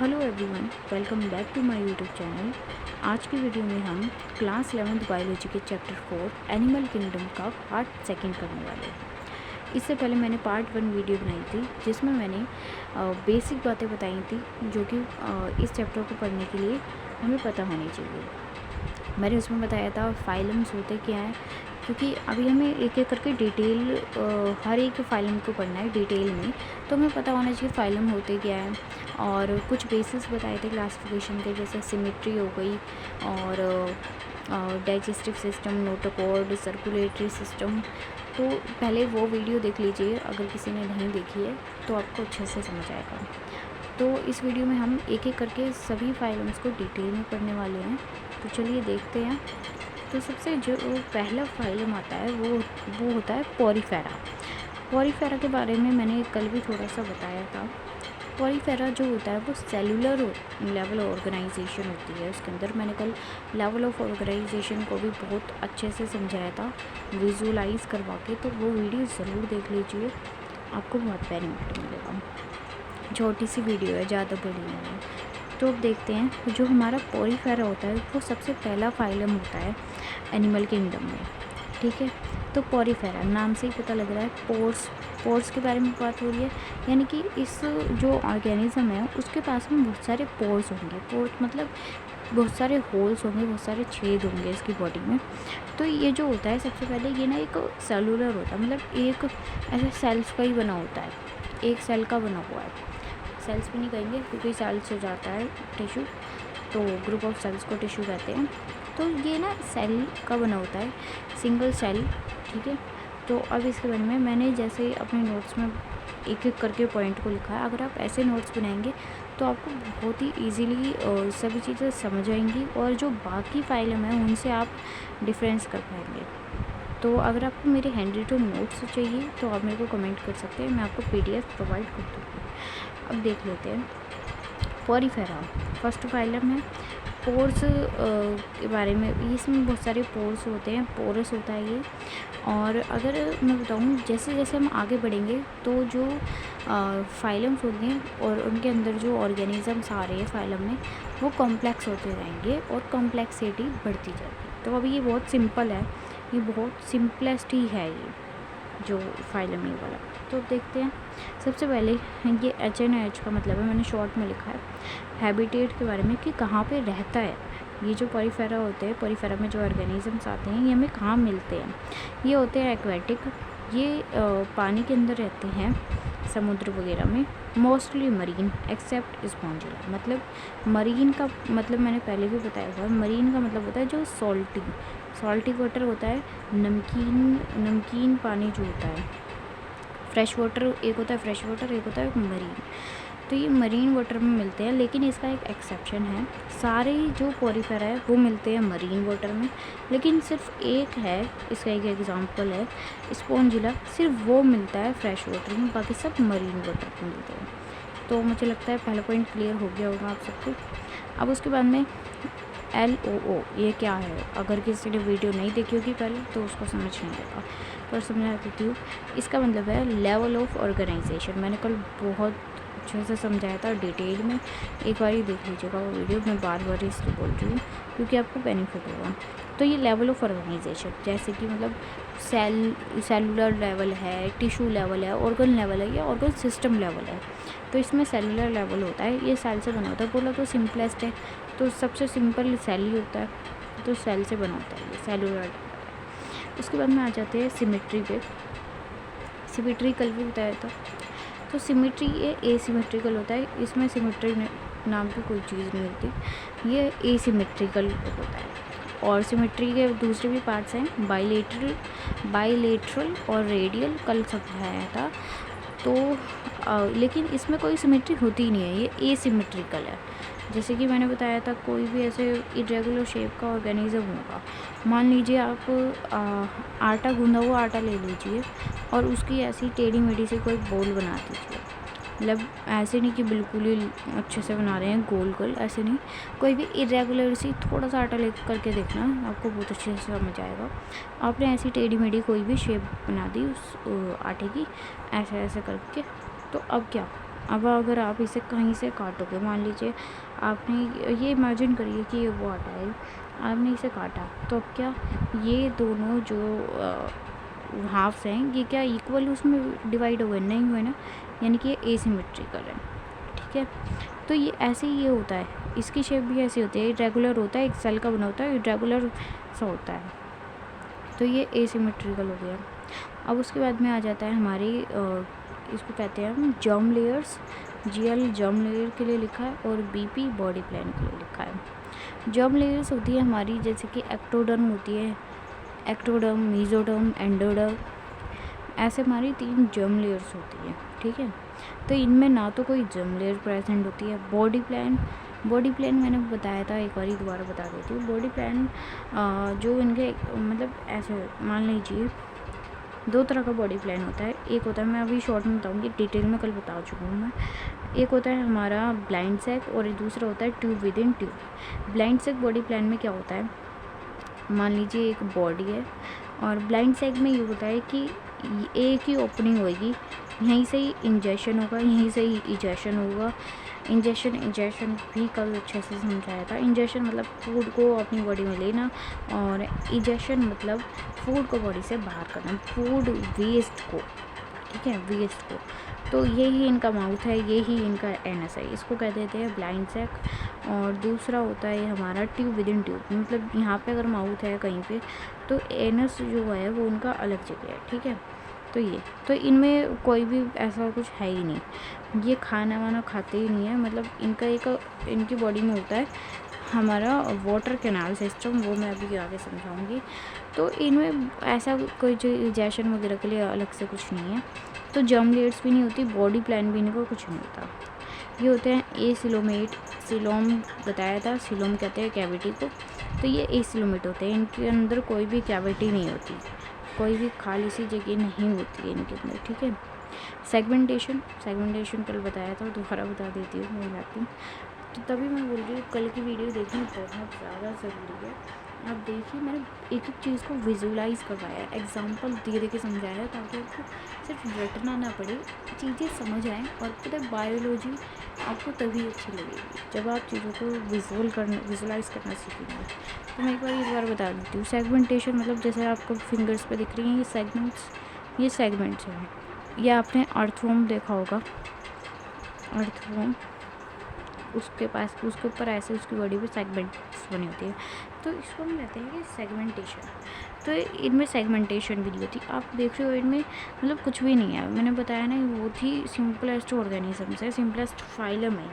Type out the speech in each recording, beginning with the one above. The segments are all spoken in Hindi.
Hello everyone, welcome back to my YouTube channel. आज की वीडियो में हम क्लास 11th बायोलॉजी के चैप्टर 4 एनिमल किंगडम का पार्ट सेकंड करने वाले हैं। इससे पहले मैंने पार्ट 1 वीडियो बनाई थी जिसमें मैंने बेसिक बातें बताई थी जो कि इस चैप्टर को पढ़ने के लिए हमें पता होनी चाहिए। मैंने उसमें बताया था फाइलम्स होते क्या हैं, क्योंकि अभी हमें एक एक करके डिटेल हर एक फाइलम को पढ़ना है डिटेल में, तो हमें पता होना चाहिए फाइलम होते क्या है। और कुछ बेसिक्स बताए थे क्लासिफिकेशन के, जैसे सिमेट्री हो गई और digestive system, notochord, circulatory system. तो पहले वो वीडियो देख लीजिए, अगर किसी ने नहीं देखी है तो आपको अच्छे से समझ आएगा। तो इस वीडियो में हम एक एक करके सभी फाइलम्स को डिटेल में पढ़ने वाले हैं, तो चलिए देखते हैं। तो सबसे जो पहला फाइलम आता है वो होता है पोरीफेरा। पोरीफेरा के बारे में मैंने कल भी थोड़ा सा बताया था। पोरीफेरा जो होता है वो सेलुलर लेवल ऑर्गेनाइजेशन होती है। उसके अंदर मैंने कल लेवल ऑफ ऑर्गेनाइजेशन को भी बहुत अच्छे से समझाया था विजुअलाइज करवा के, तो वो वीडियो ज़रूर देख लीजिए, आपको बहुत बेनिफिट मिलेगा। छोटी सी वीडियो है, ज़्यादा बड़ी नहीं है। तो अब देखते हैं, जो हमारा पोरीफेरा होता है वो सबसे पहला फाइलम होता है एनिमल किंगडम में, ठीक है। तो पोरीफेरा नाम से ही पता लग रहा है, पोर्स के बारे में बात हो रही है, यानी कि इस जो ऑर्गेनिज्म है उसके पास में बहुत सारे पोर्स होंगे। पोर्स मतलब बहुत सारे होल्स होंगे, बहुत सारे छेद होंगे इसकी बॉडी में। तो ये जो होता है सबसे पहले ये ना एक सेलुलर होता है, मतलब एक ऐसे सेल्स का ही बना होता है, एक सेल का बना हुआ है। सेल्स भी नहीं कहेंगे क्योंकि सेल्स हो जाता है टिश्यू, तो ग्रुप ऑफ सेल्स को टिश्यू कहते हैं। तो ये ना सेल का बना होता है, सिंगल सेल, ठीक है। तो अब इसके बारे में मैंने जैसे अपने नोट्स में एक एक करके पॉइंट को लिखा है। अगर आप ऐसे नोट्स बनाएंगे तो आपको बहुत ही ईजीली सभी चीज़ें समझ आएंगी, और जो बाकी फाइलम है उनसे आप डिफरेंस कर पाएंगे। तो अगर आपको मेरे हैंड रिटन नोट्स चाहिए तो आप मेरे को कमेंट कर सकते हैं, मैं आपको PDF प्रोवाइड कर दूँगी। अब देख लेते हैं पोरीफेरा। फर्स्ट फाइलम है पोर्स के बारे में। इसमें बहुत सारे पोर्स होते हैं, पोरस होता है ये। और अगर मैं बताऊँ, जैसे जैसे हम आगे बढ़ेंगे तो जो फाइलम्स होते हैं और उनके अंदर जो ऑर्गेनिजम्स आ रहे हैं फाइलम में, वो कॉम्प्लेक्स होते रहेंगे और कॉम्प्लेक्सिटी बढ़ती जाएगी। तो अभी ये बहुत सिंपल है, ये बहुत सिंपलेस्ट ही है ये जो फाइलम ये वाला। तो देखते हैं। सबसे पहले ये HNH का मतलब है, मैंने शॉर्ट में लिखा है हैबिटेट के बारे में, कि कहाँ पे रहता है ये जो पोरीफेरा होते हैं। पोरीफेरा में जो ऑर्गेनिजम्स आते हैं ये हमें कहाँ मिलते हैं। ये होते हैं एक्वेटिक, ये पानी के अंदर रहते हैं, समुद्र वगैरह में। Mostly marine except spongilla. मतलब मरीन का मतलब मैंने पहले भी बताया हुआ है, मरीन का मतलब होता है जो सॉल्टी वाटर होता है, नमकीन पानी जो होता है। फ्रेश वाटर एक होता है, फ्रेश वाटर एक होता है मरीन। तो ये मरीन वाटर में मिलते हैं, लेकिन इसका एक एक्सेप्शन है। सारे जो पोरीफेरा है वो मिलते हैं मरीन वाटर में, लेकिन सिर्फ एक है, इसका एक एग्जांपल है स्पॉन्जिला, सिर्फ वो मिलता है फ्रेश वाटर में, बाकी सब मरीन वाटर में मिलते हैं। तो मुझे लगता है पहला पॉइंट क्लियर हो गया होगा आप सबको। अब उसके बाद में LOO ये क्या है, अगर किसी ने वीडियो नहीं देखी होगी पहले तो उसको समझ नहीं आएगा, पर समझा देती हूँ। इसका मतलब है लेवल ऑफ ऑर्गेनाइजेशन। मैंने कल बहुत अच्छे से समझाया था डिटेल में, एक बार ही देख लीजिएगा वो वीडियो। मैं बार बार इसलिए बोल रही हूँ क्योंकि आपको बेनिफिट होगा। तो ये लेवल ऑफ ऑर्गेनाइजेशन, जैसे कि मतलब सेलुलर लेवल है, टिश्यू लेवल है, ऑर्गन लेवल है, या ऑर्गन सिस्टम लेवल है। तो इसमें सेलुलर लेवल होता है, ये सेल से बना होता है। बोला तो सिंपलेस्ट है, तो सबसे सिंपल सेल ही होता है, तो सेल से बना होता है ये सेलुलर। उसके बाद में आ जाते हैं सिमेट्री पे। सिमेट्री कल भी बताया था। तो सिमेट्री ये एसिमेट्रिकल होता है, इसमें सिमेट्री नाम की कोई चीज़ नहीं होती, ये एसिमेट्रिकल होता है। और सिमेट्री के दूसरे भी पार्ट्स हैं, बाइलेटरल और रेडियल, कल समझाया था। तो लेकिन इसमें कोई सिमेट्री होती ही नहीं है, ये एसिमेट्रिकल है। जैसे कि मैंने बताया था, कोई भी ऐसे इरेगुलर शेप का ऑर्गेनिज्म होगा, मान लीजिए आप आटा, गूंदा हुआ आटा ले लीजिए और उसकी ऐसी टेढ़ी मेढ़ी से कोई बोल बना दीजिए। मतलब ऐसे नहीं कि बिल्कुल ही अच्छे से बना रहे हैं गोल गोल, ऐसे नहीं, कोई भी इरेगुलर सी थोड़ा सा आटा ले करके देखना, आपको बहुत अच्छे से समझ आएगा। आपने ऐसी टेढ़ी मेढ़ी कोई भी शेप बना दी उस आटे की, ऐसे ऐसे करके, तो अब क्या, अब अगर आप इसे कहीं से काटोगे, मान लीजिए आपने ये इमेजिन करिए कि ये वो आटा है, आपने इसे काटा, तो अब क्या ये दोनों जो हाफ्स हैं ये क्या इक्वल उसमें डिवाइड हुए? नहीं हुए ना, यानी कि ये एसिमेट्रिकल है। ठीक है, तो ये ऐसे ही ये होता है, इसकी शेप भी ऐसी होती है, इरेगुलर होता है, एक सेल का बना होता है, इरेगुलर सा होता है, तो ये एसिमेट्रिकल हो गया। अब उसके बाद में आ जाता है हमारी इसको कहते हैं हम germ layers. GL germ layer के लिए लिखा है और बीपी बॉडी प्लान के लिए लिखा है। जर्म लेयर्स होती है हमारी जैसे कि एक्टोडर्म होती है, एक्टोडर्म, मेसोडर्म, एंडोडर्म, ऐसे हमारी 3 जर्म लेयर्स होती है। ठीक है, तो इनमें ना तो कोई जर्म लेयर प्रेजेंट होती है। बॉडी प्लान मैंने बताया था, एक बार दोबारा बता देती हूँ। बॉडी प्लान जो इनके मतलब ऐसे मान लीजिए 2 तरह का बॉडी प्लान होता है। एक होता है, मैं अभी शॉर्ट में बताऊँगी, डिटेल में कल बता चुकी हूँ मैं। एक होता है हमारा ब्लाइंड सैक और दूसरा होता है tube within tube. Blind sac body plan में क्या होता है, मान लीजिए एक बॉडी है और ब्लाइंड सैक में ये होता है कि एक ही ओपनिंग होगी, यहीं से ही इंजेक्शन होगा, यहीं से ही इजेक्शन होगा। इंजेक्शन भी कल अच्छे से समझाया था। इंजेक्शन मतलब फूड को अपनी बॉडी में लेना और इजेक्शन मतलब फूड को बॉडी से बाहर करना, फूड वेस्ट को। ठीक है, वेस्ट को। तो यही इनका माउथ है, यही इनका एनस है, इसको कह देते हैं ब्लाइंड सैक। और दूसरा होता है हमारा ट्यूब विद इन ट्यूब, मतलब यहाँ पे अगर माउथ है कहीं पे तो एनस जो है वो उनका अलग जगह है। ठीक है, तो इनमें कोई भी ऐसा कुछ है ही नहीं, ये खाना वाना खाते ही नहीं है। मतलब इनका एक इनकी बॉडी में होता है हमारा वाटर कैनाल सिस्टम, वो मैं अभी आगे समझाऊंगी। तो इनमें ऐसा कोई जो इजेक्शन वगैरह के लिए अलग से कुछ नहीं है। तो जर्म लेयर्स भी नहीं होती, बॉडी प्लान भी इनका कुछ नहीं होता। ये होते हैं एसिलोमेट। सिलोम बताया था, सिलोम कहते हैं कैविटी को। तो ये एसिलोमेट होते हैं, इनके अंदर कोई भी कैविटी नहीं होती, कोई भी खाली सी जगह नहीं होती है इनके अंदर। ठीक है, सेगमेंटेशन कल बताया था, दोबारा बता देती हूँ मैं मैपिंग। तो तभी मैं बोल रही हूँ कल की वीडियो देखनी बहुत ज़्यादा ज़रूरी है। आप देखिए, मैंने एक एक चीज़ को विजुलाइज करवाया, एग्जांपल दे के समझाया, ताकि आपको सिर्फ रटना ना पड़े, चीज़ें समझ आएँ। और पता है बायोलॉजी आपको तभी अच्छी लगेगी जब आप चीज़ों को विजुलाइज करना सीखेंगे। तो मैं एक बार बता देती हूँ। सेगमेंटेशन मतलब जैसे आपको फिंगर्स पे दिख रही हैं ये सेगमेंट्स हैं। ये आपने अर्थवॉर्म देखा होगा, अर्थवॉर्म, उसके ऊपर ऐसे उसकी बॉडी पे सेगमेंट्स बनी होती है, तो इसको हम कहते हैं कि सेगमेंटेशन। तो इनमें सेगमेंटेशन भी नहीं होती, आप देख रहे हो इनमें मतलब कुछ भी नहीं है। मैंने बताया ना, वो थी सिंपलेस्ट ऑर्गेनिज्म है, सिंपलेस्ट फाइलम है।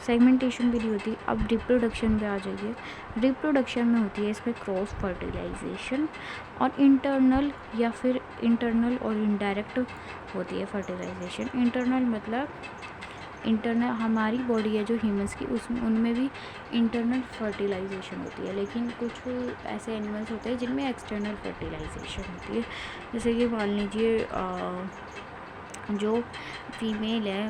सेगमेंटेशन भी नहीं होती। अब रिप्रोडक्शन पे आ जाइए। रिप्रोडक्शन में होती है इसमें क्रॉस फर्टिलाइजेशन, और इंटरनल या फिर इंटरनल और इनडायरेक्ट होती है फर्टिलाइजेशन। इंटरनल मतलब इंटरनल हमारी बॉडी है जो ह्यूमंस की, उसमें उनमें भी इंटरनल फर्टिलाइजेशन होती है, लेकिन कुछ ऐसे एनिमल्स होते हैं जिनमें एक्सटर्नल फर्टिलाइजेशन होती है। जैसे कि मान लीजिए जो फीमेल है,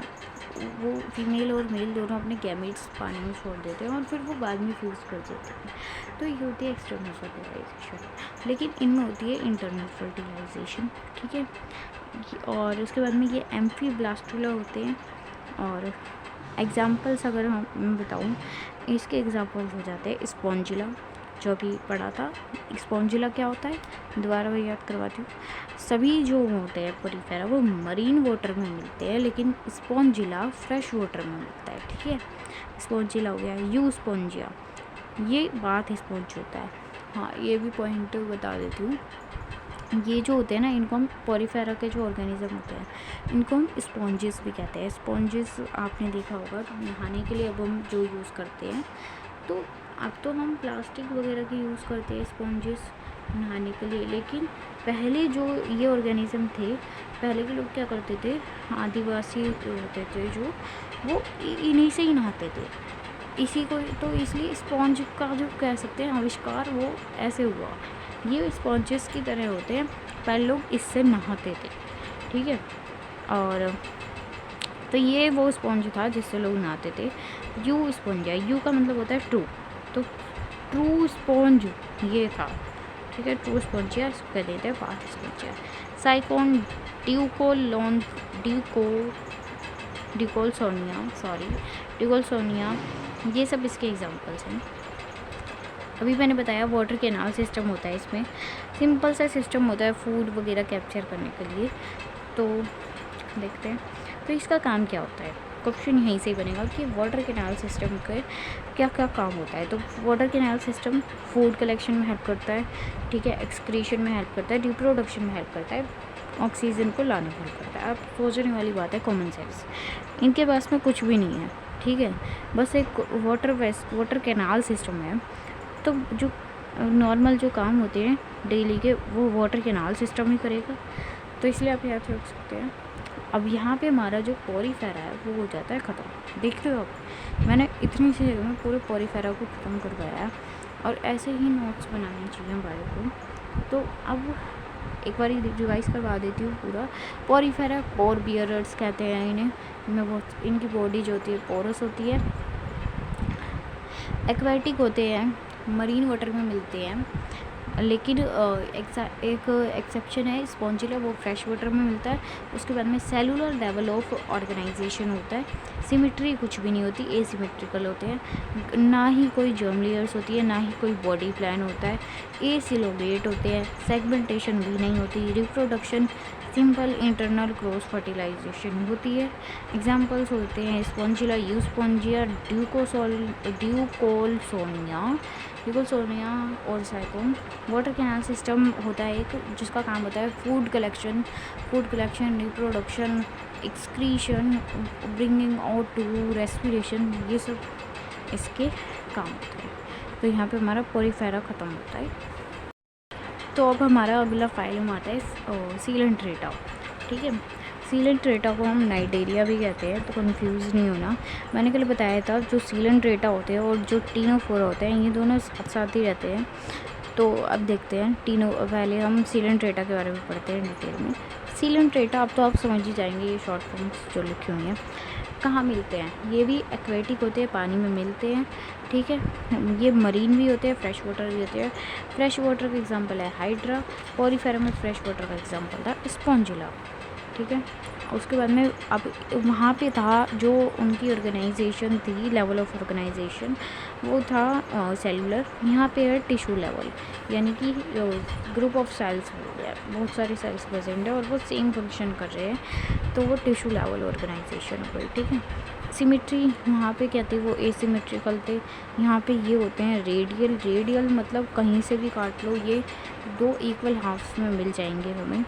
वो फीमेल और मेल दोनों अपने गैमेट्स पानी में छोड़ देते हैं और फिर वो बाद में फ्यूज़ कर देते हैं। तो ये होती है एक्सटर्नल फर्टिलाइजेशन, लेकिन इनमें होती है इंटरनल फर्टिलाइजेशन। ठीक है, और उसके बाद में ये एम्फीब्लास्टुला होते हैं। और एग्ज़ाम्पल्स अगर मैं बताऊँ, इसके एग्ज़ाम्पल्स हो जाते हैं स्पॉन्जिला, जो अभी पढ़ा था। स्पॉन्जिला क्या होता है, दोबारा मैं याद करवाती हूँ। सभी जो होते हैं पोरीफेरा वो मरीन वाटर में मिलते हैं, लेकिन स्पॉन्जिला फ्रेश वाटर में मिलता है। ठीक है, स्पॉन्जिला हो गया, यू स्पॉन्जिया, ये बात स्पॉन्ज होता है। हाँ, ये भी पॉइंट बता देती हूँ। ये जो होते हैं ना, इनको हम पोरीफेरा के जो ऑर्गेनिज्म होते हैं इनको हम स्पॉन्जेस भी कहते हैं। स्पॉन्जेस आपने देखा होगा नहाने के लिए अब हम जो यूज़ करते हैं, तो अब तो हम प्लास्टिक वगैरह की यूज़ करते हैं स्पॉन्जेस नहाने के लिए, लेकिन पहले जो ये ऑर्गेनिज्म थे, पहले के लोग क्या करते थे, आदिवासी होते थे जो, वो इन्हीं से ही नहाते थे, इसी को। तो इसलिए स्पॉन्ज का जो कह सकते हैं आविष्कार वो ऐसे हुआ। ये स्पॉन्जेस की तरह होते हैं, पहले लोग इससे नहाते थे। ठीक है, और तो ये वो स्पॉन्ज था जिससे लोग नहाते थे। यू स्पॉन्ज है, यू का मतलब होता है ट्रू, तो ट्रू स्पॉन्ज ये था। ठीक है, ट्रू स्पॉन्जिया इसको कह देते हैं पाथ स्पॉन्जिया। साइकोन ड्यूकोलोन ड्यूको डिकोल्सोनिया, ये सब इसके एग्जांपल्स हैं। अभी मैंने बताया वाटर कैनाल सिस्टम होता है, इसमें सिंपल सा सिस्टम होता है फूड वगैरह कैप्चर करने के लिए। तो देखते हैं तो इसका काम क्या होता है। क्वेश्चन यहीं से ही बनेगा कि वाटर कैनाल सिस्टम के क्या क्या काम होता है। तो water canal system food collection में हेल्प करता है, ठीक है, एक्सक्रीशन में हेल्प करता है, रिप्रोडक्शन में हेल्प करता है, ऑक्सीजन को लाने में हेल्प करता है। अब सोचने वाली बात है कॉमन सेंस, इनके पास में कुछ भी नहीं है, ठीक है, बस एक वाटर कैनाल सिस्टम है। तो जो नॉर्मल जो काम होते हैं डेली के वो वाटर कैनाल सिस्टम ही करेगा। तो इसलिए आप याद रख सकते हैं। अब यहाँ पे हमारा जो पोरीफेरा है वो हो जाता है ख़त्म। देख रहे हो आप, मैंने इतनी सी जगह में पूरे पोरीफेरा को ख़त्म करवाया है, और ऐसे ही नोट्स बनाने चाहिए हमारे को। तो अब एक बार रिवाइज करवा देती हूँ पूरा। पोरीफेरा पोर बियरर्स कहते हैं इन्हें। इनमें बहुत, इनकी बॉडी जो होती है पोरस होती है। एक्वेटिक होते हैं, मरीन वाटर में मिलते हैं, लेकिन एक एक्सेप्शन है स्पॉन्जिला, वो फ्रेश वाटर में मिलता है। उसके बाद में सेलुलर लेवल ऑफ ऑर्गेनाइजेशन होता है। सिमेट्री कुछ भी नहीं होती, एसिमेट्रिकल होते हैं, ना ही कोई जर्म लेयर्स होती है, ना ही कोई बॉडी प्लान होता है, एसिलोबेट होते हैं, सेगमेंटेशन भी नहीं होती, reproduction simple internal cross fertilization होती है। एग्जाम्पल्स होते हैं स्पॉन्जिला, यूस्पॉन्जिया, ड्यूकोसोनिया और साइकोन। वाटर कैनाल सिस्टम होता है एक, जिसका काम होता है food collection, reproduction, excretion, bringing out to respiration, ये सब इसके काम होते हैं। तो यहाँ पे हमारा पोरीफेरा ख़त्म होता है। तो अब हमारा अगला फाइलम आता है सीलेंट्रेटा, ठीक है। सीलेंट्रेटा को हम नाइडेरिया भी कहते हैं, तो कंफ्यूज नहीं होना। मैंने कल बताया था जो सीलेंट्रेटा होते हैं और जो टीनोफोरा होते हैं, ये दोनों साथ साथ ही रहते हैं। तो अब देखते हैं पहले हम सीलेंट्रेटा के बारे में पढ़ते हैं डिटेल में। सीलेंट्रेटा अब तो आप समझ ही जाएंगे, ये शॉर्ट फॉर्म्स जो लिखी हुई हैं। कहाँ मिलते हैं, ये भी एक्वेटिक होते हैं, पानी में मिलते हैं, ठीक है। ये मरीन भी होते हैं, फ्रेश वाटर भी होते हैं। फ्रेश वाटर का एग्जांपल है हाइड्रा, पोरीफेरा में फ्रेश वाटर का एग्जांपल था स्पॉन्जिला, ठीक है। उसके बाद में अब वहाँ पे था जो उनकी ऑर्गेनाइजेशन थी, लेवल ऑफ ऑर्गेनाइजेशन, वो था सेलुलर। यहाँ पे है टिश्यू लेवल, यानी कि ग्रुप ऑफ सेल्स हो गया, बहुत सारे सेल्स प्रेजेंट है और वो सेम फंक्शन कर रहे हैं, तो वो टिश्यू लेवल ऑर्गेनाइजेशन हो गई, ठीक है। सिमेट्री वहाँ पे क्या थे, वो एसिमेट्रिकल थे। यहाँ पे ये होते हैं रेडियल मतलब कहीं से भी काट लो, ये दो इक्वल हाफ्स में मिल जाएंगे हमें।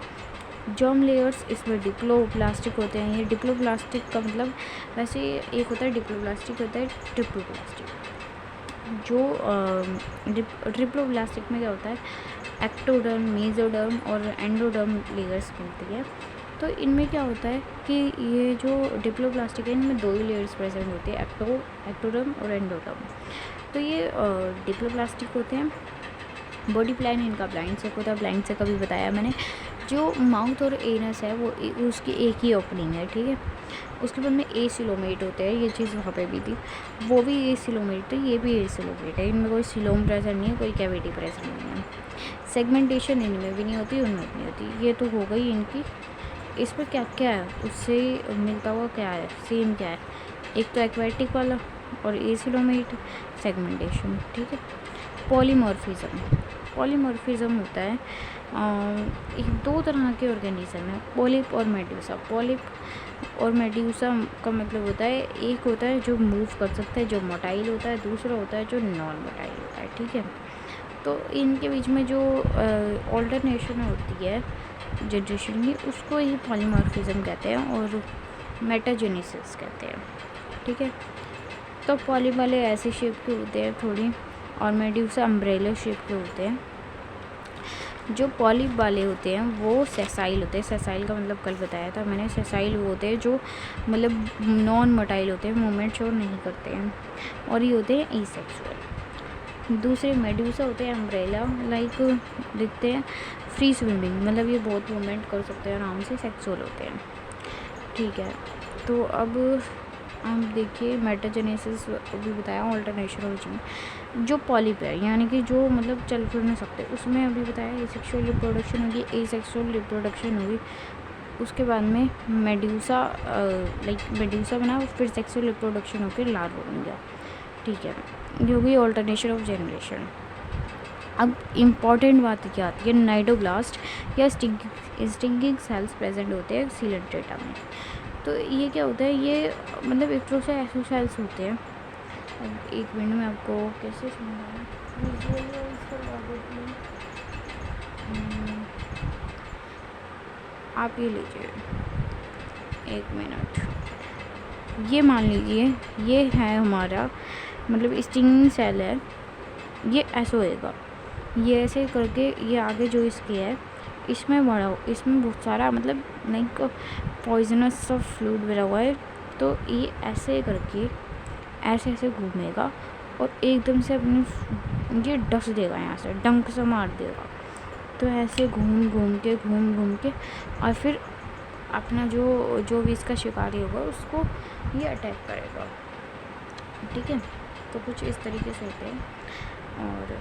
जर्म लेयर्स इसमें डिप्लोप्लास्टिक होते हैं। ये डिप्लोप्लास्टिक का मतलब, वैसे एक होता है डिप्लोप्लास्टिक, होता है ट्रिप्लोप्लास्टिक। जो ट्रिप्लोप्लास्टिक में क्या होता है, एक्टोडर्म, मेसोडर्म और एंडोडर्म लेयर्स मिलती है। तो इनमें क्या होता है कि ये जो डिप्लोप्लास्टिक है, इनमें दो ही लेयर्स प्रेजेंट होती है, एक्टोडर्म और एंडोडर्म। तो ये डिप्लोप्लास्टिक होते हैं। बॉडी प्लान इनका ब्लाइंड सेक होता है, ब्लाइंड सेक अभी बताया मैंने। जो माउथ और एनस है वो उसकी एक ही ओपनिंग है, ठीक है। उसके बाद में एसिलोमेट होते हैं, ये चीज़ वहाँ पे भी थी, वो भी एसिलोमेट थे, ये भी एसिलोमेट है। इनमें कोई सिलोम प्रेजेंट नहीं है, कोई कैविटी प्रेजेंट नहीं है। सेगमेंटेशन इनमें भी नहीं होती, उनमें भी नहीं होती। ये तो हो गई इनकी। इस पर क्या क्या है उससे मिलता हुआ क्या है, सेम क्या है, एक तो एक्वेटिक वाला और एसिलोमेट, सेगमेंटेशन, ठीक है। पॉलीमॉर्फिज्म होता है, एक दो तरह के ऑर्गेनिज्म है, पॉलिप और मेड्यूसा। पॉलिप और मेड्यूसा का मतलब होता है, एक होता है जो मूव कर सकता है, जो मोटाइल होता है, दूसरा होता है जो नॉन मोटाइल होता है, ठीक है। तो इनके बीच में जो ऑल्टरनेशन होती है जनरेशन की, उसको ही पॉलीमॉर्फिज्म कहते हैं और मेटाजेनेसिस कहते हैं, ठीक है। तो पॉलिप वाले ऐसे शेप के होते हैं थोड़ी, और मेड्यूसा अम्ब्रेला शेप के होते हैं। जो पॉलिप वाले होते हैं वो सेसाइल होते हैं। सेसाइल का मतलब कल बताया था मैंने, सेसाइल वो होते हैं जो मतलब नॉन मोटाइल होते हैं, मूवमेंट शो नहीं करते हैं, और ये होते हैं एसेक्सुअल। दूसरे मेड्यूसा होते हैं अम्ब्रेला लाइक दिखते हैं, फ्री स्विमिंग, मतलब ये बहुत मूवमेंट कर सकते हैं आराम से, सेक्सुअल होते हैं, ठीक है। तो अब आप देखिए मेटाजेनेसिस भी बताया, ऑल्टरनेशन ओरिजिन। जो पॉलिप है यानी कि जो मतलब चल फिर नहीं सकते, उसमें अभी बताया एसेक्सुअल रिप्रोडक्शन होगी, एसेक्सुअल रिप्रोडक्शन होगी, उसके बाद में मेड्यूसा मेड्यूसा बना, फिर सेक्सुअल रिप्रोडक्शन होकर लार्वा बन गया। ठीक है, ये हो गई ऑल्टरनेशन ऑफ जनरेशन। अब इम्पॉर्टेंट बात क्या आती है, नाइडोब्लास्ट या स्टिंगिंग सेल्स प्रेजेंट होते हैं सीलेंट्रेटा में। तो ये क्या होता है, ये मतलब एक तरह से ऐसे सेल्स होते हैं। अब एक मिनट में आपको कैसे समझाऊं, आप ये लीजिए एक मिनट, ये मान लीजिए ये है हमारा मतलब स्टिंगिंग सेल है, ये ऐसे होएगा, ये ऐसे करके ये आगे जो इसके है इसमें बड़ा, इसमें बहुत सारा मतलब लाइक पॉइजनस सा फ्लूइड भरा हुआ है। तो ये ऐसे करके ऐसे ऐसे घूमेगा और एकदम से अपने ये डस देगा, यहाँ से डंक से मार देगा। तो ऐसे घूम घूम के और फिर अपना जो भी इसका शिकारी होगा उसको ये अटैक करेगा। ठीक है, तो कुछ इस तरीके से होते हैं। और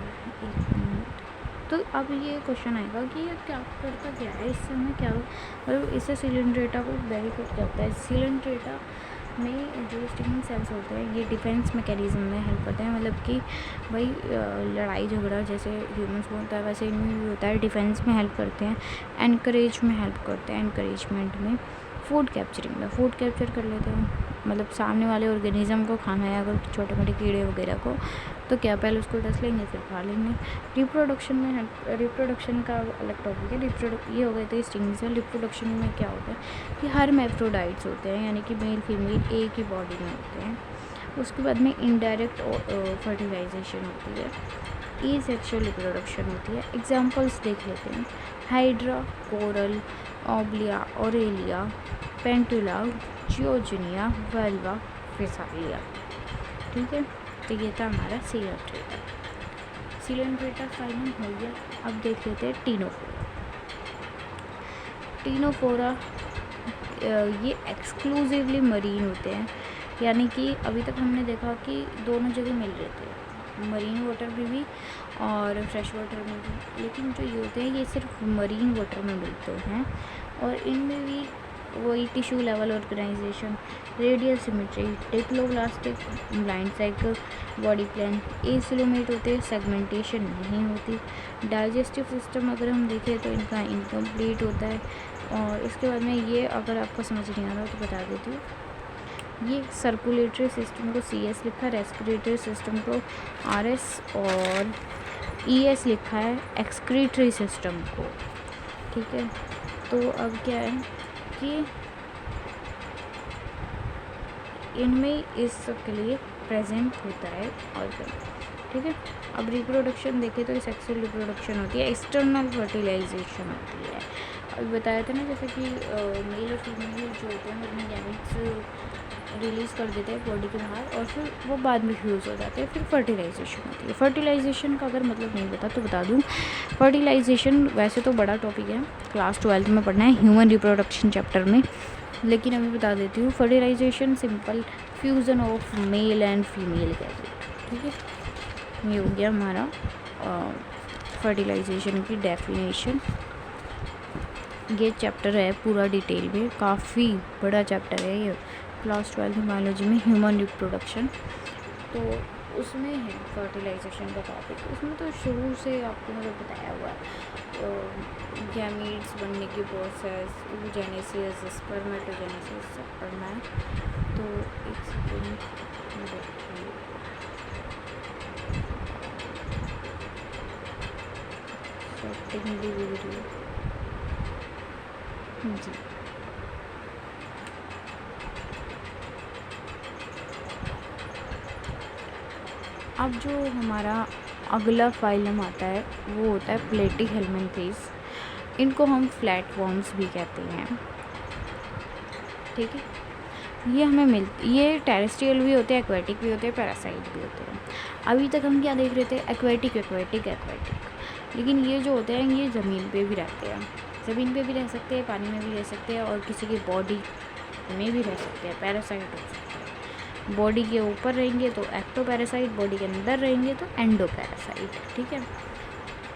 तो अब ये क्वेश्चन आएगा कि ये क्या करता क्या है, इससे हमें क्या मतलब इससे सीलेंट्रेटा को बेनिफिट क्या होता है। सीलेंट्रेटा में जो स्टिंगिंग सेल्स होते हैं ये डिफेंस मैकेनिज्म में हेल्प करते हैं, मतलब कि भाई लड़ाई झगड़ा जैसे ह्यूमंस में होता है वैसे इनमें भी होता है, डिफेंस में हेल्प करते हैं, एनकरेज में हेल्प करते हैं, एनकरेजमेंट में, फूड कैप्चरिंग में फूड कैप्चर कर लेते हैं, मतलब सामने वाले ऑर्गेनिज्म को खाना है अगर छोटे मोटे कीड़े वगैरह को, तो क्या पहले उसको डस लेंगे फिर खा लेंगे। रिप्रोडक्शन में हेल्प, रिप्रोडक्शन का अलग टॉपिक है। ये हो गए थे स्टिंगिंग सेल। रिप्रोडक्शन में क्या होता है कि हर मैफ्रोडाइट्स होते हैं, यानी कि मेल फीमेल एक ही बॉडी में होते हैं। उसके बाद में इनडायरेक्ट फर्टिलाइजेशन होती है, ई सेक्शुअल रिप्रोडक्शन होती है। एग्जाम्पल्स देख लेते हैं, हाइड्रा, कोरल, ओब्लिया, ओरेलिया, पेंटुला, जियोजिनिया, वेल्वा, फिसालिया। ठीक है, तो ये था हमारा सीलेंट्रेटा। सीलेंट्रेटा फाइनल हो गया। अब देख लेते हैं टीनोफोरा। टीनोफोरा ये एक्सक्लूसिवली मरीन होते हैं, यानी कि अभी तक हमने देखा कि दोनों जगह मिल रहे थे, मरीन वाटर में भी और फ्रेश वाटर में भी, लेकिन जो ये होते हैं ये सिर्फ मरीन वाटर में मिलते हैं। और इनमें भी वही tissue level organization, radial symmetry, diploblastic, blind cycle, body plan, acoelomate होते हैं, सेगमेंटेशन नहीं होती। डाइजेस्टिव सिस्टम अगर हम देखें तो इनका इनकम्प्लीट होता है। और इसके बाद में ये अगर आपको समझ नहीं आ रहा तो बता देती हूँ, ये सर्कुलेटरी सिस्टम को CS लिखा है, रेस्पिरेटरी सिस्टम को RS और ES लिखा है एक्सक्रीटरी सिस्टम को। ठीक है, तो अब क्या है कि इनमें इस सब के लिए प्रेजेंट होता है ऑर्गन। ठीक है, अब रिप्रोडक्शन देखें तो सेक्सुअल रिप्रोडक्शन होती है, एक्सटर्नल फर्टिलाइजेशन होती है। अभी बताया था ना जैसे कि मेल और फीमेल जो होते हैं अपने गैमेट्स रिलीज़ कर देते हैं बॉडी के बाहर और फिर वो बाद में फ्यूज़ हो जाते हैं, फिर फर्टिलाइजेशन होती है। फर्टिलाइजेशन का अगर मतलब नहीं पता तो बता दूँ, फर्टिलाइजेशन वैसे तो बड़ा टॉपिक है, क्लास 12 में पढ़ना है ह्यूमन रिप्रोडक्शन चैप्टर में, लेकिन अभी बता देती हूँ। Fertilization simple fusion of male and female gamete. ठीक है, ये हो गया हमारा फर्टिलाइजेशन की डेफिनेशन। ये चैप्टर है पूरा डिटेल में, काफ़ी बड़ा चैप्टर है ये, क्लास 12 बायोलॉजी में ह्यूमन रिप्रोडक्शन, तो उसमें है फर्टिलाइजेशन का टॉपिक। उसमें तो शुरू से आपको मतलब बताया हुआ है, गैमीट्स बनने की प्रोसेस, जेनेसिस, स्पर्मेटोजेनेसिस सब पढ़ना है। तो एक सेकेंड सेटिंग भी वीडियो जी। अब जो हमारा अगला फाइलम आता है वो होता है प्लेटीहेल्मिन्थेस। इनको हम फ्लैट वॉर्म्स भी कहते हैं। ठीक है, ये हमें ये टेरेस्ट्रियल भी होते हैं, एक्वेटिक भी होते हैं, पैरासाइट भी होते हैं। अभी तक हम क्या देख रहे थे, एक्वेटिक, लेकिन ये जो होते हैं ये ज़मीन पे भी रहते हैं, ज़मीन पे भी रह सकते हैं, पानी में भी रह सकते हैं और किसी की बॉडी में भी रह सकते हैं, पैरासाइट हो सकते हैं। बॉडी के ऊपर रहेंगे तो एक्टो पैरासाइट, बॉडी के अंदर रहेंगे तो एंडो पैरासाइट। ठीक है,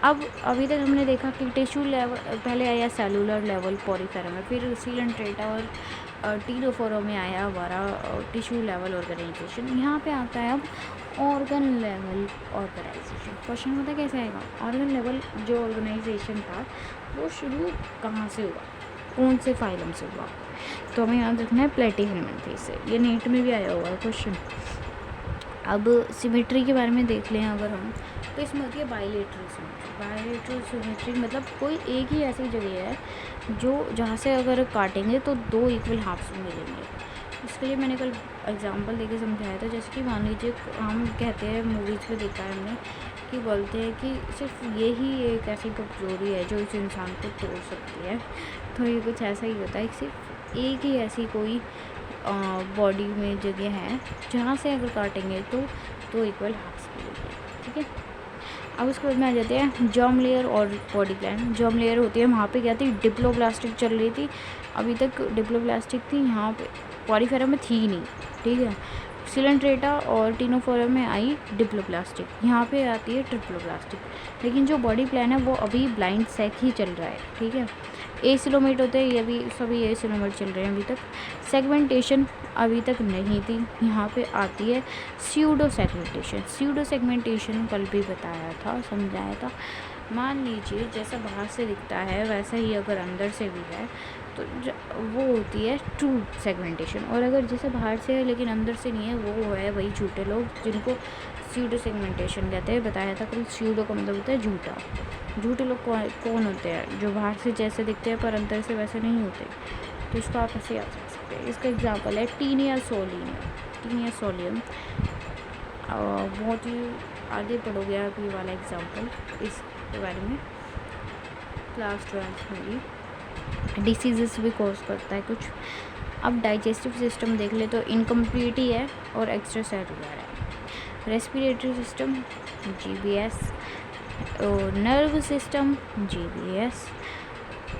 अब अभी तक हमने देखा कि टिश्यू लेवल पहले आया सेलुलर लेवल पॉलीफेरम में, फिर सीलेंट्रेटा और टीनोफोरा में आया हमारा टिश्यू लेवल ऑर्गेनाइजेशन। यहाँ पे आता है अब ऑर्गन लेवल ऑर्गेनाइजेशन। क्वेश्चन होता है कैसे आएगा, ऑर्गन लेवल जो ऑर्गेनाइजेशन था वो शुरू कहाँ से हुआ, कौन से फाइलम से हुआ, तो हमें याद रखना है प्लेटीहेल्मिन्थेस से। ये नीट में भी आया हुआ है क्वेश्चन। अब सिमेट्री के बारे में देख लें अगर हम, तो इसमें होती है बायलेटरल सिमेट्री। बायलेटरल सिमेट्री मतलब कोई एक ही ऐसी जगह है जो जहाँ से अगर काटेंगे तो दो इक्वल हाफ्स मिलेंगे। इसके लिए मैंने कल एग्जांपल देके समझाया था। जैसे कि मान लीजिए हम कहते हैं, मूवीज़ में देखा है हमने कि बोलते हैं कि सिर्फ यही एक ऐसी कमजोरी है जो इस इंसान को तोड़ सकती है, तो ये कुछ ऐसा ही होता है। सिर्फ एक ही ऐसी कोई बॉडी में जगह है जहाँ से अगर काटेंगे तो दो इक्वल हाफ्स मिलेंगे, ठीक है। अब उसके बाद में आ जाते हैं जर्म लेयर और बॉडी प्लान। जर्म लेयर होती है, वहाँ पे क्या थी, डिप्लोब्लास्टिक चल रही थी, अभी तक डिप्लोब्लास्टिक थी, यहाँ पे पॉलीफेरा में थी नहीं, ठीक है। सीलेंट्रेटा और टीनोफोरा में आई डिप्लोब्लास्टिक, यहाँ पे आती है ट्रिप्लोब्लास्टिक। लेकिन जो बॉडी प्लान है वो अभी ब्लाइंड सेक ही चल रहा है, ठीक है। एसिलोमेट होते हैं, ये भी सभी एसिलोमेट चल रहे हैं अभी तक। सेगमेंटेशन अभी तक नहीं थी, यहाँ पे आती है स्यूडो सेगमेंटेशन। स्यूडो सेगमेंटेशन कल भी बताया था, समझाया था। मान लीजिए जैसा बाहर से दिखता है वैसा ही अगर अंदर से भी है तो वो होती है ट्रू सेगमेंटेशन। और अगर जैसे बाहर से है लेकिन अंदर से नहीं है, वो है वही झूठे लोग जिनको स्यूडो सेगमेंटेशन कहते हैं। बताया था कल, स्यूडो का मतलब होता है झूठा। झूठे लोग कौन होते हैं, जो बाहर से जैसे दिखते हैं पर अंदर से वैसे नहीं होते। तो इसको आप ऐसे याद रख सकते हैं। इसका एग्जाम्पल है टीनिया सोलियम। टीनिया सोलियम बहुत ही आगे पढ़ोगे आप ये वाला एग्जाम्पल इसके बारे में क्लास 12 में भी। डिसीज़ भी कॉज करता है कुछ। अब डाइजेस्टिव सिस्टम देख ले तो इनकम्प्लीट ही है और एक्स्ट्रा सेलुलर है। रेस्पिरेटरी सिस्टम GBS और nerve system GBS।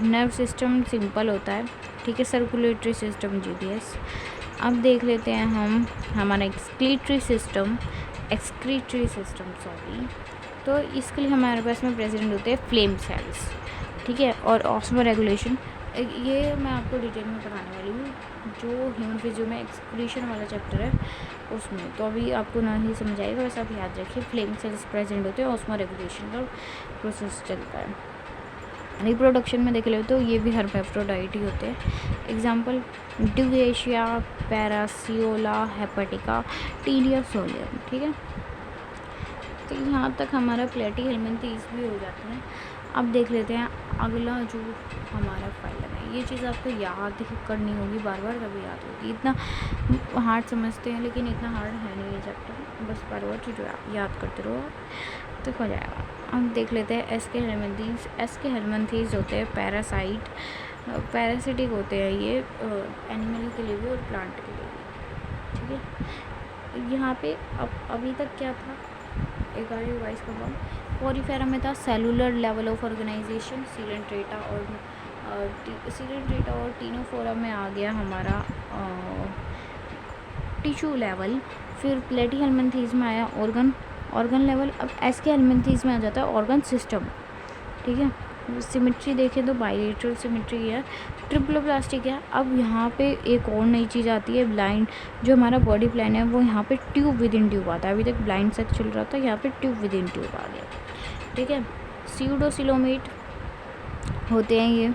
Nerve system simple होता है, ठीक है। Circulatory system GBS। अब देख लेते हैं हम हमारा एक्सक्रीटरी सिस्टम सॉरी। तो इसके लिए हमारे पास में प्रेजेंट होते हैं फ्लेम सेल्स, ठीक है। और ऑस्मो रेगुलेशन ये मैं आपको डिटेल में पढ़ाने वाली हूँ, जो ह्यूमन फिजियो में एक्सक्रीशन वाला चैप्टर है उसमें। तो अभी आपको ना ही समझ आएगा, वैसे आप याद रखिए फ्लेम सेल्स प्रेजेंट होते हैं, ऑस्मो रेगुलेशन का प्रोसेस चलता है। रिप्रोडक्शन में देख ले तो ये भी हर्माफ्रोडाइट ही होते हैं। एग्जांपल ड्यूगेशिया, पैरासियोला, हेपेटिका, टीनिया सोलियम, ठीक है। तो यहाँ तक हमारा प्लेटीहेल्मिन्थेस भी हो जाते हैं। अब देख लेते हैं अगला जो हमारा फाइलम है। ये चीज़ आपको याद ही करनी होगी बार बार, तभी याद होगी। इतना हार्ड समझते हैं लेकिन इतना हार्ड है नहीं ये चैप्टर, बस बार बार जो याद करते रहो तो हो जाएगा। अब देख लेते हैं एस के हेल्मिन्थेस होते हैं पैरासाइट, पैरासिटिक होते हैं ये एनिमल के लिए भी और प्लांट के लिए भी, ठीक है। यहाँ पे अब अभी तक क्या था, एक बार रिवाइज करवाऊँ। पॉलीफेरा में था cellular level of organization, Coelenterata और टीनोफोरा में आ गया हमारा टिश्यू लेवल। फिर प्लेटीहेल्मिन्थेस में आया ऑर्गन लेवल। अब एस के हेल्मिन्थेस में आ जाता है ऑर्गन सिस्टम, ठीक है। सिमेट्री देखें तो बायलेटरल सिमेट्री है, ट्रिप्लोप्लास्टिक है। अब यहाँ पे एक और नई चीज़ आती है ब्लाइंड, जो हमारा बॉडी प्लान है वो यहाँ पे ट्यूब विद इन ट्यूब आता है। अभी तक ब्लाइंड सेक चल रहा था, यहाँ पे ट्यूब विद इन ट्यूब आ गया, ठीक है। स्यूडोसिलोमेट होते हैं ये,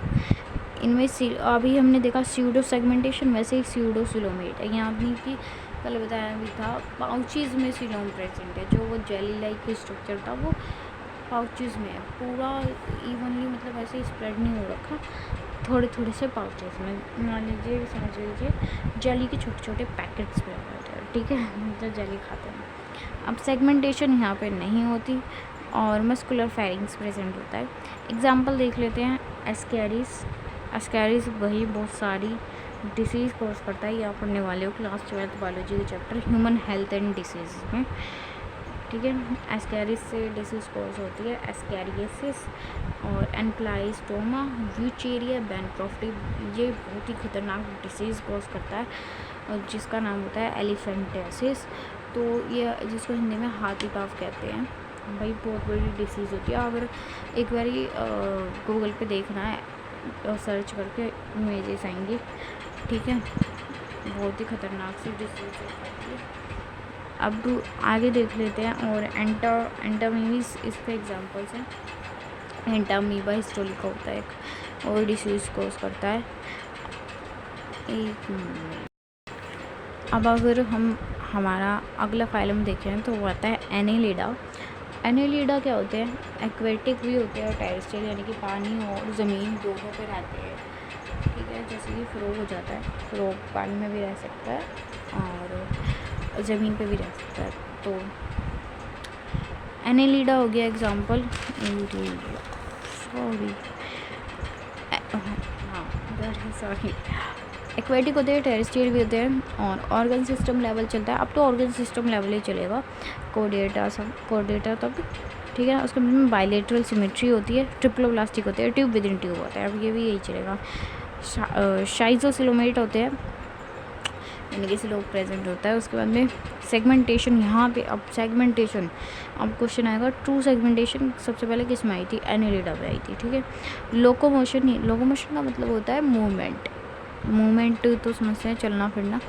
इनमें अभी हमने देखा स्यूडो सेगमेंटेशन, वैसे ही स्यूडोसिलोमेट है। यहाँ भी कि कल बताया भी था पाउचेज में सिलोम प्रेजेंट है, जो वो जेली लाइक स्ट्रक्चर था वो पाउचेज में है, पूरा इवनली मतलब ऐसे स्प्रेड नहीं हो रखा, थोड़े थोड़े से पाउचेज में। मान लीजिए, समझ लीजिए जेली के छोटे छोटे पैकेट्स में होते हैं, ठीक है, जो जेली खाते हैं। अब सेगमेंटेशन यहाँ पे नहीं होती और मस्कुलर फेरिंग्स प्रेजेंट होता है। एग्जाम्पल देख लेते हैं एस्कैरिस वही बहुत सारी डिसीज़ कॉज करता है, ये आप पढ़ने वाले हो क्लास 12 बायोलॉजी के chapter human health and disease में, ठीक है। एस्कैरिस से डिसीज़ कॉज होती है एस्कैरियोसिस और एनक्लाइस्टोमा, यूचेरिया बैनक्रॉफ्टी, ये बहुत ही खतरनाक डिसीज़ कॉज करता है और जिसका नाम होता है एलिफेंटियासिस। तो ये जिसको हिंदी में हाथी पाँव कहते हैं, भाई बहुत बड़ी डिसीज़ होती है। अगर एक बारी गूगल पे देखना है और सर्च करके इमेजेस आएंगी, ठीक है, बहुत ही ख़तरनाक सी डिसीज़ होती है। अब आगे देख लेते हैं। और एंटामीबीज इसके एग्जांपल्स हैं। एंटामीबा हिस्टोरिका होता है एक और डिसीज़ कोज करता है। एक अब अगर हम हमारा अगला फाइलम देखें तो वो आता है एनेलिडा। एनेलिडा क्या होते हैं? एक्वेटिक भी होते हैं और टेरेस्ट्रियल, यानी कि पानी और ज़मीन दोनों पे रहते हैं, ठीक है। जैसे कि फ्रॉग हो जाता है, फ्रॉग पानी में भी रह सकता है और ज़मीन पे भी रह सकता है। तो एनेलिडा हो गया एग्जांपल। सॉरी एक्वेटिक होते हैं, टेरेस्ट्रियल भी होते हैं और ऑर्गन सिस्टम लेवल चलता है। अब तो ऑर्गन सिस्टम लेवल ही चलेगा, कोर्डेटा तक, ठीक है। उसके में बायलेटरल सिमेट्री होती है, ट्रिप्लोब्लास्टिक होते हैं, ट्यूब विद इन ट्यूब होता है। अब ये भी यही चलेगा। शाइजोसिलोमेट होते हैं, यानी कि सिलोक प्रेजेंट होता है। उसके बाद में सेगमेंटेशन, यहाँ पे अब सेगमेंटेशन, अब क्वेश्चन आएगा ट्रू सेगमेंटेशन सबसे पहले किस में आई थी? एनेलिडा में आई थी, ठीक है। लोकोमोशन का मतलब होता है मूवमेंट तो समझते हैं चलना फिरना।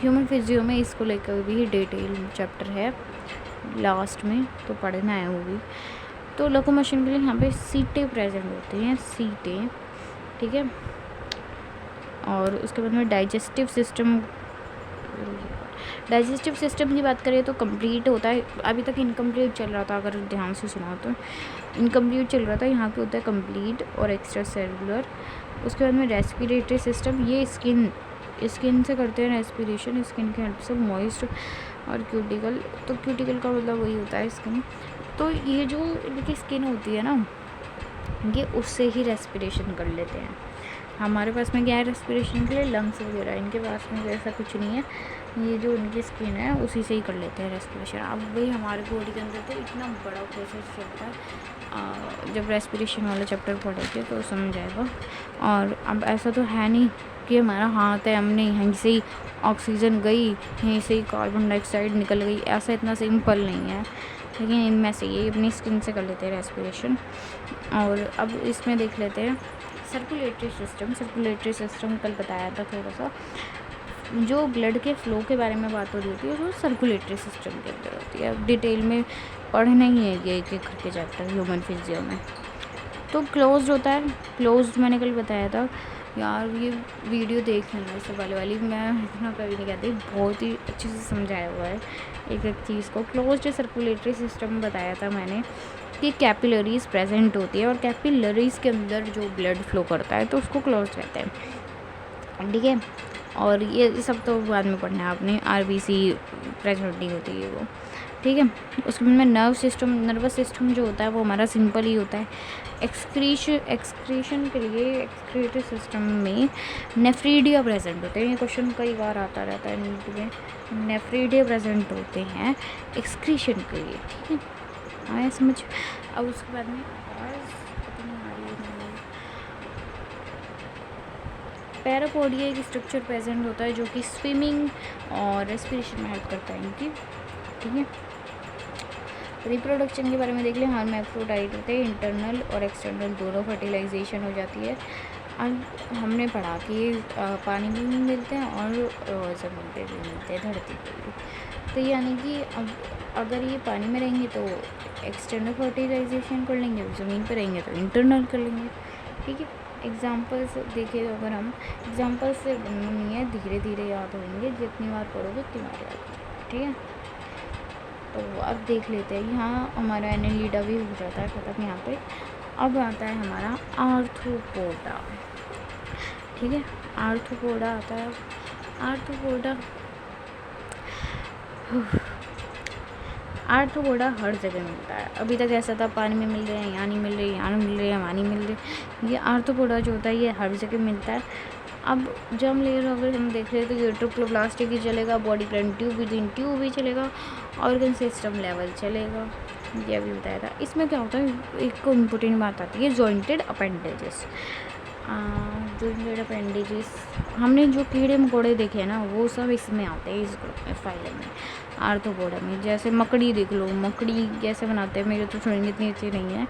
ह्यूमन फिजियो में इसको लेकर भी डिटेल चैप्टर है लास्ट में, तो पढ़ना है वो भी। तो लोकोमोशन के लिए यहाँ पे सीटें प्रेजेंट होती हैं, सीटें, ठीक है। और उसके बाद में डाइजेस्टिव सिस्टम की बात करें तो कंप्लीट होता है। अभी तक इनकम्प्लीट चल रहा था, अगर ध्यान से सुना तो इनकम्प्लीट चल रहा था। यहाँ पे होता है कंप्लीट और एक्स्ट्रा सेलुलर। उसके बाद में रेस्पिरेटरी सिस्टम, ये स्किन से करते हैं रेस्पिरेशन, स्किन के हेल्प से। मॉइस्ट और क्यूटिकल, तो क्यूटिकल का मतलब वही होता है स्किन। तो ये जो इनकी स्किन होती है ना, ये उससे ही रेस्पिरेशन कर लेते हैं। हमारे पास में क्या है रेस्पिरेशन के लिए? लंग्स वगैरह, इनके पास में ऐसा कुछ नहीं है। ये जो इनकी स्किन है उसी से ही कर लेते हैं रेस्पिरेशन। अब वही हमारे बॉडी के अंदर तो इतना बड़ा प्रोसेस चलता है, जब रेस्पिरेशन वाला चैप्टर पढ़ेंगे तो समझ आएगा। और अब ऐसा तो है नहीं कि हमारा हाथ है, हमने यहीं से ही ऑक्सीजन गई, यहीं से ही कार्बन डाइऑक्साइड निकल गई, ऐसा इतना सिंपल नहीं है। लेकिन इनमें से ये अपनी स्किन से कर लेते हैं रेस्पिरेशन। और अब इसमें देख लेते हैं सर्कुलेटरी सिस्टम कल बताया था थोड़ा सा। जो ब्लड के फ्लो के बारे में बात हो रही होती है वो सर्कुलेटरी सिस्टम के अंदर होती है। अब डिटेल में पढ़ना ही है ये एक करके चैप्टर ह्यूमन फिजियो में। तो क्लोज्ड होता है, क्लोज्ड मैंने कल बताया था यार, ये वीडियो देख लेना इससे पहले वाली, मैं इतना कभी नहीं कहती, बहुत ही अच्छे से समझाया हुआ है एक एक चीज़ को। क्लोज्ड सर्कुलेटरी सिस्टम बताया था मैंने कि कैपिलरीज प्रेजेंट होती है और कैपिलरीज के अंदर जो ब्लड फ्लो करता है तो उसको क्लोज कहते हैं, ठीक है। और ये सब तो बाद में पढ़ना है आपने, आरबीसी प्रेजेंट नहीं होती है वो, ठीक है। उसके बाद में नर्वस सिस्टम जो होता है वो हमारा सिंपल ही होता है। एक्सक्रीशन के लिए एक्सक्रीटरी सिस्टम में नेफ्रीडिया प्रेजेंट होते हैं। ये क्वेश्चन कई बार आता रहता है नीट में, नेफ्रीडिया प्रेजेंट होते हैं एक्सक्रीशन के लिए, ठीक है, आया समझ। अब उसके बाद में पैरापोडिया एक स्ट्रक्चर प्रेजेंट होता है जो कि स्विमिंग और रेस्पिरेशन में हेल्प करता है इनकी, ठीक है। रिप्रोडक्शन के बारे में देख लें, हर्मैफ्रोडाइट होते हैं, इंटरनल और एक्सटर्नल दोनों फर्टिलाइजेशन हो जाती है। अब हमने पढ़ा कि पानी में भी मिलते हैं और ज़मीन पे भी मिलते हैं, धरती पे भी। तो यानी कि अब अगर ये पानी में रहेंगे तो एक्सटर्नल फर्टिलाइजेशन कर लेंगे, ज़मीन पे रहेंगे तो इंटरनल कर लेंगे, ठीक है। एग्जाम्पल्स देखिए, अगर हम एग्जाम्पल्स से नहीं है, धीरे धीरे याद होंगे, जितनी बार पढ़ोगे उतनी बार याद होगा, ठीक है। तो अब देख लेते हैं, यहाँ हमारा एनेलिडा भी हो जाता है खत्म यहाँ पे। अब आता है हमारा आर्थ्रोपोडा, ठीक है, आर्थ्रोपोडा आता है। आर्थ्रोपोडा हर जगह मिलता है। अभी तक ऐसा था पानी में मिल रहे हैं, यहाँ नहीं मिल रहे, यहाँ नहीं मिल रहे, वहाँ नहीं मिल रहे। ये आर्थ्रोपोडा जो होता है ये हर जगह मिलता है। अब जर्म लेयर अगर हम देख रहे हैं तो ये ट्रिप्लोब्लास्टिक ही चलेगा, body plan tube within tube भी चलेगा, ऑर्गन सिस्टम लेवल चलेगा, ये अभी बताया था। इसमें क्या होता है, एक इम्पोर्टेंट बात आती है, जॉइंटेड अपेंडेजेस। जॉइंटेड अपेंडेजेस, हमने जो कीड़े मकोड़े देखे हैं ना वो सब इसमें आते हैं, इस ग्रुप में, फाइलम में, आर्थ्रोपोडा में। जैसे मकड़ी देख लो, मकड़ी कैसे बनाते हैं, मेरे तो ड्राइंग इतनी अच्छी नहीं है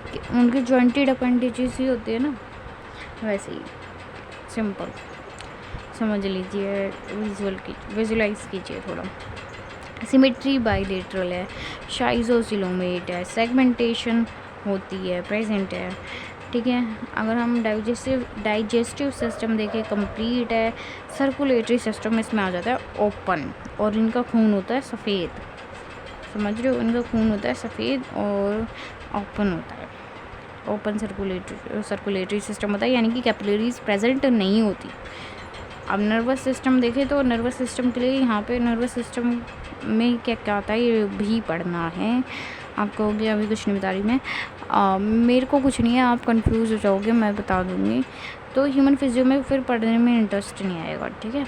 कि उनके जॉइंटेड अपेंडेजेस ही होते हैं ना, वैसे ही सिंपल समझ लीजिए, विजुलाइज कीजिए थोड़ा। सिमेट्री बाइलेटरल है, शाइजोसिलोमेट है, सेगमेंटेशन होती है, प्रेजेंट है, ठीक है। अगर हम डाइजेस्टिव सिस्टम देखें, कंप्लीट है। सर्कुलेटरी सिस्टम इसमें आ जाता है ओपन, और इनका खून होता है सफ़ेद, समझ रहे हो, इनका खून होता है सफ़ेद और ओपन होता है, ओपन सर्कुलेटरी सिस्टम होता है, यानी कि कैपिलरीज प्रेजेंट नहीं होती। अब नर्वस सिस्टम देखें तो नर्वस सिस्टम के लिए यहाँ पे नर्वस सिस्टम में क्या क्या आता है ये भी पढ़ना है। आप कहोगे अभी कुछ नहीं बता रही मैं, मेरे को कुछ नहीं है, आप कंफ्यूज हो जाओगे, मैं बता दूँगी। तो ह्यूमन फिजियो में फिर पढ़ने में इंटरेस्ट नहीं आएगा, ठीक है।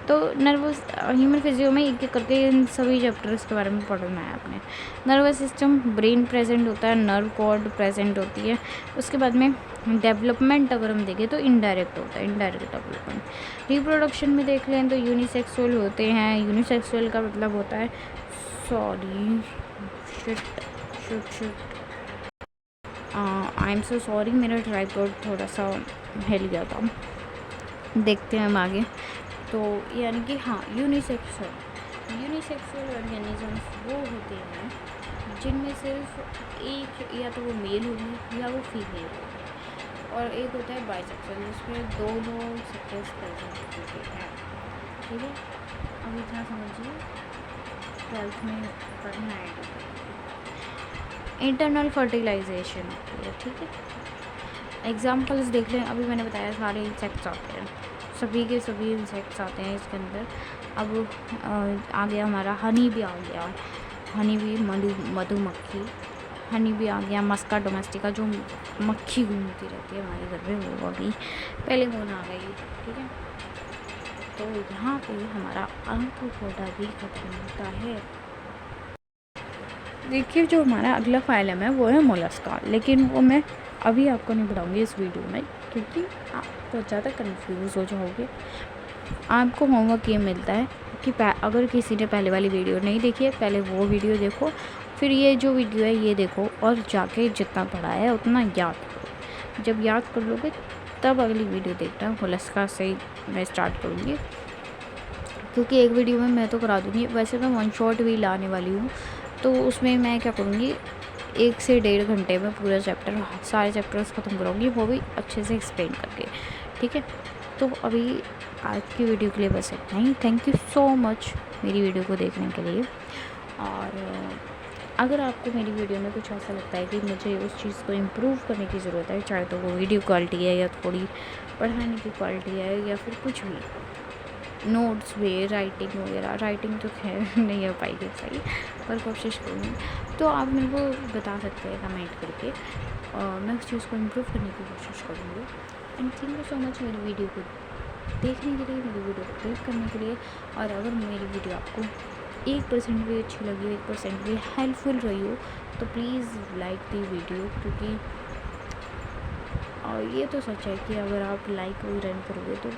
तो नर्वस ह्यूमन फिजियो में एक एक करके इन सभी चैप्टर्स के बारे में पढ़ना है आपने। नर्वस सिस्टम, ब्रेन प्रेजेंट होता है, नर्व कॉर्ड प्रेजेंट होती है। उसके बाद में डेवलपमेंट अगर हम देखें तो इनडायरेक्ट होता है, इनडायरेक्ट डेवलपमेंट। रिप्रोडक्शन में देख लें तो यूनिसेक्सुअल होते हैं। यूनिसेक्सुअल का मतलब होता है, sorry I am so sorry, मेरा ट्राइपॉड थोड़ा सा हिल गया था, देखते हैं हम आगे। तो यानी कि हाँ, यूनिसेक्सुअल ऑर्गेनिजम्स वो होते हैं जिनमें सिर्फ एक, या तो वो मेल होगी या वो फीमेल होगी, और एक होता है बाइसेक्सुअल जिसमें दोनों सेक्सेस प्रेजेंट होते हैं, ठीक है। अब इतना समझिए, 12th में पढ़ना है। इंटरनल फर्टिलाइजेशन होती है, ठीक है। एग्जाम्पल्स देख लें, अभी मैंने बताया सारे इंसेक्ट्स आते हैं, सभी के सभी इंसेक्ट्स आते हैं इसके अंदर। अब आ गया हमारा हनी भी आ गया, हनी भी मधुमक्खी, हनी भी आ गया। मस्का डोमेस्टिका जो मक्खी घूमती रहती है हमारे घर में, वो अभी पहले कौन आ गई, ठीक है। तो यहाँ पे हमारा आर्थ्रोपोडा भी खत्म होता है। देखिए जो हमारा अगला फाइलम है वो है मोलस्का, लेकिन वो मैं अभी आपको नहीं पढ़ाऊँगी इस वीडियो में, क्योंकि आप बहुत ज़्यादा कंफ्यूज हो जाओगे। आपको होमवर्क ये मिलता है कि अगर किसी ने पहले वाली वीडियो नहीं देखी है, पहले वो वीडियो देखो, फिर ये जो वीडियो है ये देखो, और जाके जितना पढ़ा है उतना याद करो। जब याद कर लोगे तब अगली वीडियो देखना। मोलस्का से मैं स्टार्ट करूँगी, क्योंकि एक वीडियो में मैं तो करा दूँगी, वैसे मैं वन शॉट भी लाने वाली हूँ, तो उसमें मैं क्या करूँगी, 1 से 1.5 घंटे में पूरा चैप्टर, सारे चैप्टर्स ख़त्म करूँगी, वो भी अच्छे से एक्सप्लेन करके, ठीक है। तो अभी आज की वीडियो के लिए बस इतना ही। थैंक यू सो मच मेरी वीडियो को देखने के लिए। और अगर आपको मेरी वीडियो में कुछ ऐसा लगता है कि मुझे उस चीज़ को इम्प्रूव करने की ज़रूरत है, चाहे तो वो वीडियो क्वालिटी है या थोड़ी पढ़ाने की क्वालिटी है या फिर कुछ भी, नोट्स में राइटिंग वगैरह, राइटिंग तो खैर नहीं हो पाएगी सही, पर कोशिश करूँगी, तो आप मेरे को बता सकते हैं कमेंट करके, और मैं उस चीज़ को इम्प्रूव करने की कोशिश करूँगी। And thank you so much मेरी वीडियो को देखने के लिए, मेरी वीडियो को क्लिक करने के लिए। और अगर मेरी वीडियो आपको 1% भी अच्छी लगी हो, 1% भी हेल्पफुल रही हो, तो प्लीज़ लाइक दी वीडियो, क्योंकि और ये तो सच है कि अगर आप लाइक वगैरह करोगे तो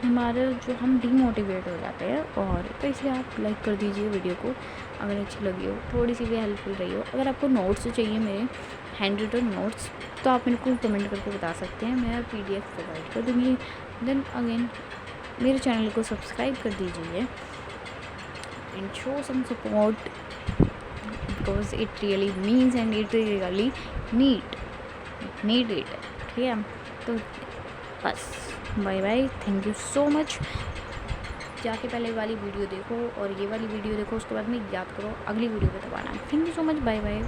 हमारा जो हम डीमोटिवेट हो जाते हैं, और तो इसलिए आप लाइक कर दीजिए वीडियो को अगर अच्छी लगी हो, थोड़ी सी भी हेल्पफुल रही हो। अगर आपको नोट्स चाहिए, मेरे हैंड रिटन नोट्स, तो आप मेरे को कमेंट करके बता सकते हैं, मैं PDF प्रोवाइड कर दूँगी। देन अगेन मेरे चैनल को सब्सक्राइब कर दीजिए and show some support, because it really means and it really need it, ठीक है। तो बस bye bye, thank you so much. जाके पहले वाली वीडियो देखो और ये वाली वीडियो देखो, उसके बाद में याद करो, अगली वीडियो पे दबाना। Thank you so much, bye bye.